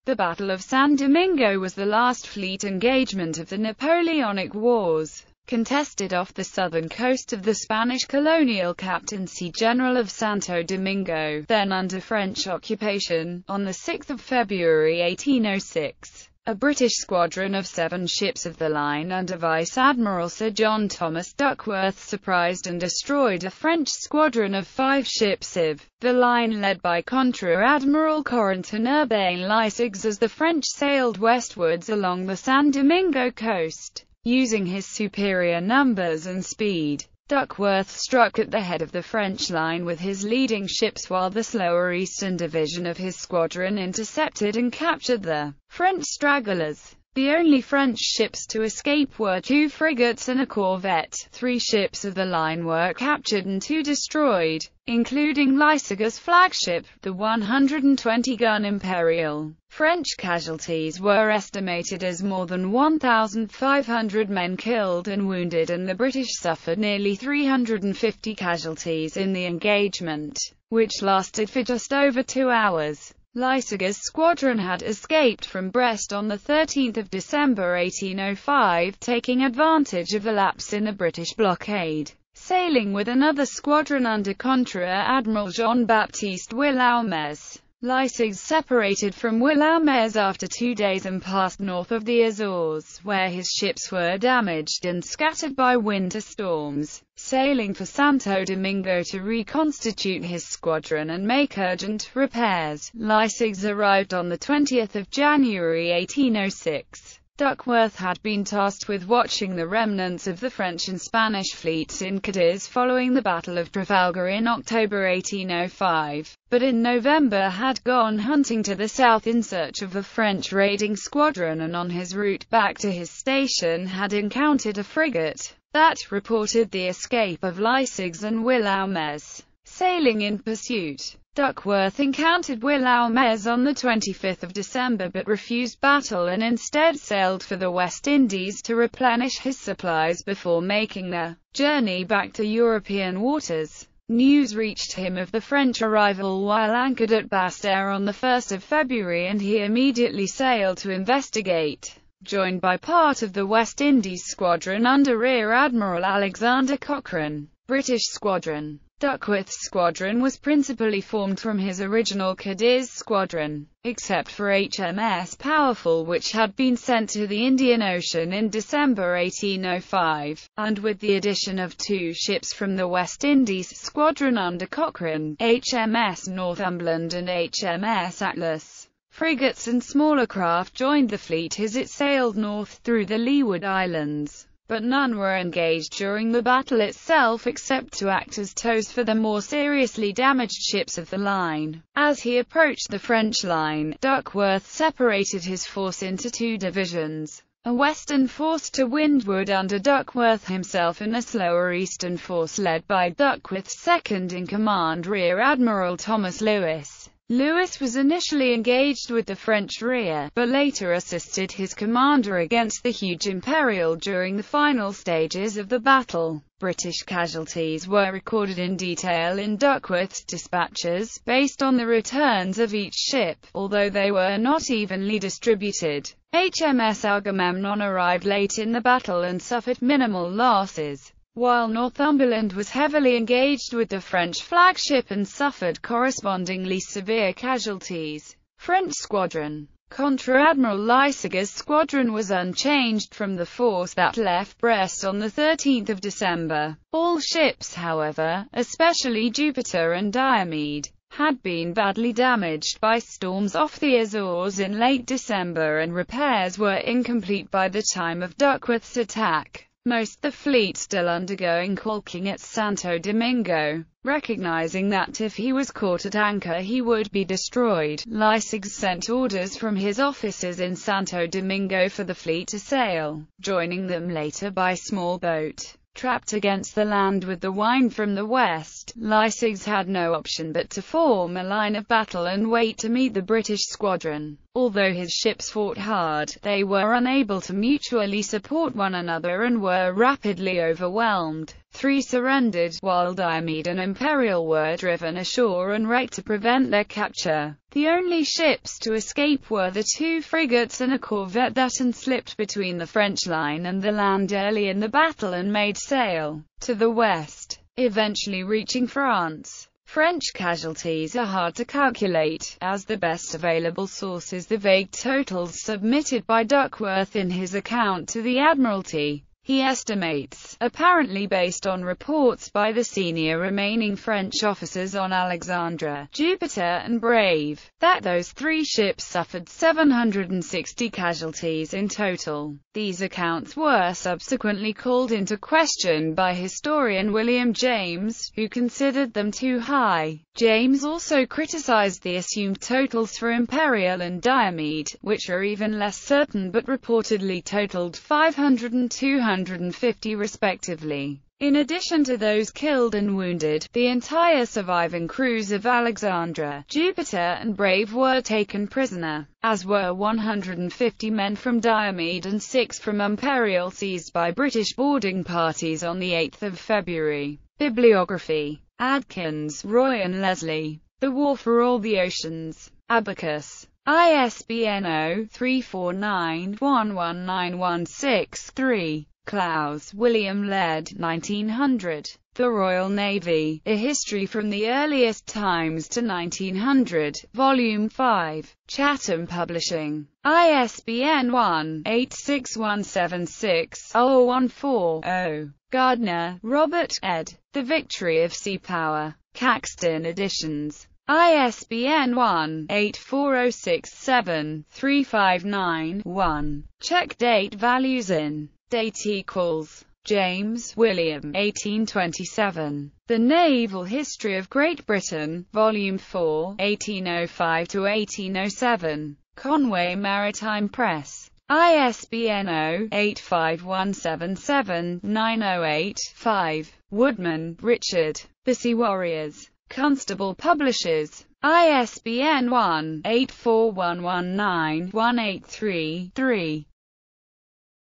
The Battle of San Domingo was the last fleet engagement of the Napoleonic Wars, contested off the southern coast of the Spanish colonial Captaincy General of Santo Domingo, then under French occupation. On 6 February 1806, a British squadron of 7 ships of the line under Vice Admiral Sir John Thomas Duckworth surprised and destroyed a French squadron of 5 ships of the line led by Contra-Admiral Corentin Urbain Leisigues as the French sailed westwards along the San Domingo coast. Using his superior numbers and speed, Duckworth struck at the head of the French line with his leading ships while the slower eastern division of his squadron intercepted and captured the French stragglers. The only French ships to escape were 2 frigates and a corvette. 3 ships of the line were captured and 2 destroyed, including Leisigues' flagship, the 120-gun Imperial. French casualties were estimated as more than 1,500 men killed and wounded, and the British suffered nearly 350 casualties in the engagement, which lasted for just over 2 hours. Leisigues' squadron had escaped from Brest on 13 December 1805, taking advantage of the lapse in the British blockade. Sailing with another squadron under Contra-Admiral Jean-Baptiste Willaumez, Leisigues separated from Willaumez after 2 days and passed north of the Azores, where his ships were damaged and scattered by winter storms. Sailing for Santo Domingo to reconstitute his squadron and make urgent repairs, Leisigues arrived on 20 January 1806. Duckworth had been tasked with watching the remnants of the French and Spanish fleets in Cadiz following the Battle of Trafalgar in October 1805, but in November had gone hunting to the south in search of the French raiding squadron, and on his route back to his station had encountered a frigate that reported the escape of Leisigues and Willaumez. Sailing in pursuit, Duckworth encountered Willaumez on 25 December but refused battle and instead sailed for the West Indies to replenish his supplies before making the journey back to European waters. News reached him of the French arrival while anchored at Basse-Terre on 1 February, and he immediately sailed to investigate. Joined by part of the West Indies squadron under Rear Admiral Alexander Cochrane, British squadron. Duckworth's squadron was principally formed from his original Cadiz squadron, except for HMS Powerful, which had been sent to the Indian Ocean in December 1805, and with the addition of 2 ships from the West Indies squadron under Cochrane, HMS Northumberland and HMS Atlas. Frigates and smaller craft joined the fleet as it sailed north through the Leeward Islands, but none were engaged during the battle itself except to act as tows for the more seriously damaged ships of the line. As he approached the French line, Duckworth separated his force into 2 divisions, a western force to windward under Duckworth himself and a slower eastern force led by Duckworth's second-in-command Rear Admiral Thomas Lewis. Lewis was initially engaged with the French rear, but later assisted his commander against the huge Imperial during the final stages of the battle. British casualties were recorded in detail in Duckworth's dispatches, based on the returns of each ship, although they were not evenly distributed. HMS Agamemnon arrived late in the battle and suffered minimal losses, while Northumberland was heavily engaged with the French flagship and suffered correspondingly severe casualties. French squadron. Contra-Admiral Leisigues' squadron was unchanged from the force that left Brest on 13 December. All ships, however, especially Jupiter and Diomede, had been badly damaged by storms off the Azores in late December, and repairs were incomplete by the time of Duckworth's attack. Most of the fleet still undergoing caulking at Santo Domingo. Recognizing that if he was caught at anchor he would be destroyed, Leisigues sent orders from his officers in Santo Domingo for the fleet to sail, joining them later by small boat. Trapped against the land with the wind from the west, Leisigues had no option but to form a line of battle and wait to meet the British squadron. Although his ships fought hard, they were unable to mutually support one another and were rapidly overwhelmed. 3 surrendered, while Diomede and Imperial were driven ashore and wrecked to prevent their capture. The only ships to escape were the 2 frigates and a corvette that slipped between the French line and the land early in the battle and made sail to the west, eventually reaching France. French casualties are hard to calculate, as the best available source is the vague totals submitted by Duckworth in his account to the Admiralty. He estimates, apparently based on reports by the senior remaining French officers on Alexandra, Jupiter and Brave, that those 3 ships suffered 760 casualties in total. These accounts were subsequently called into question by historian William James, who considered them too high. James also criticized the assumed totals for Imperial and Diomede, which are even less certain but reportedly totaled 500 and 250 respectively. In addition to those killed and wounded, the entire surviving crews of Alexandra, Jupiter and Brave were taken prisoner, as were 150 men from Diomede and 6 from Imperial seized by British boarding parties on the 8th of February. Bibliography: Adkins, Roy and Leslie. The War for All the Oceans. Abacus. ISBN 0-349-119163. Clowes, William Laird, 1900. The Royal Navy, A History from the Earliest Times to 1900, Volume 5. Chatham Publishing. ISBN 1-86176-014-0. Gardner, Robert, ed. The Victory of Sea Power. Caxton Editions. ISBN 1-84067-359-1. Check date values in. Date equals. James, William, 1827. The Naval History of Great Britain, Volume 4, 1805-1807. Conway Maritime Press. ISBN 0-85177-908-5. Woodman, Richard. The Sea Warriors. Constable Publishers. ISBN 1-84119-183-3.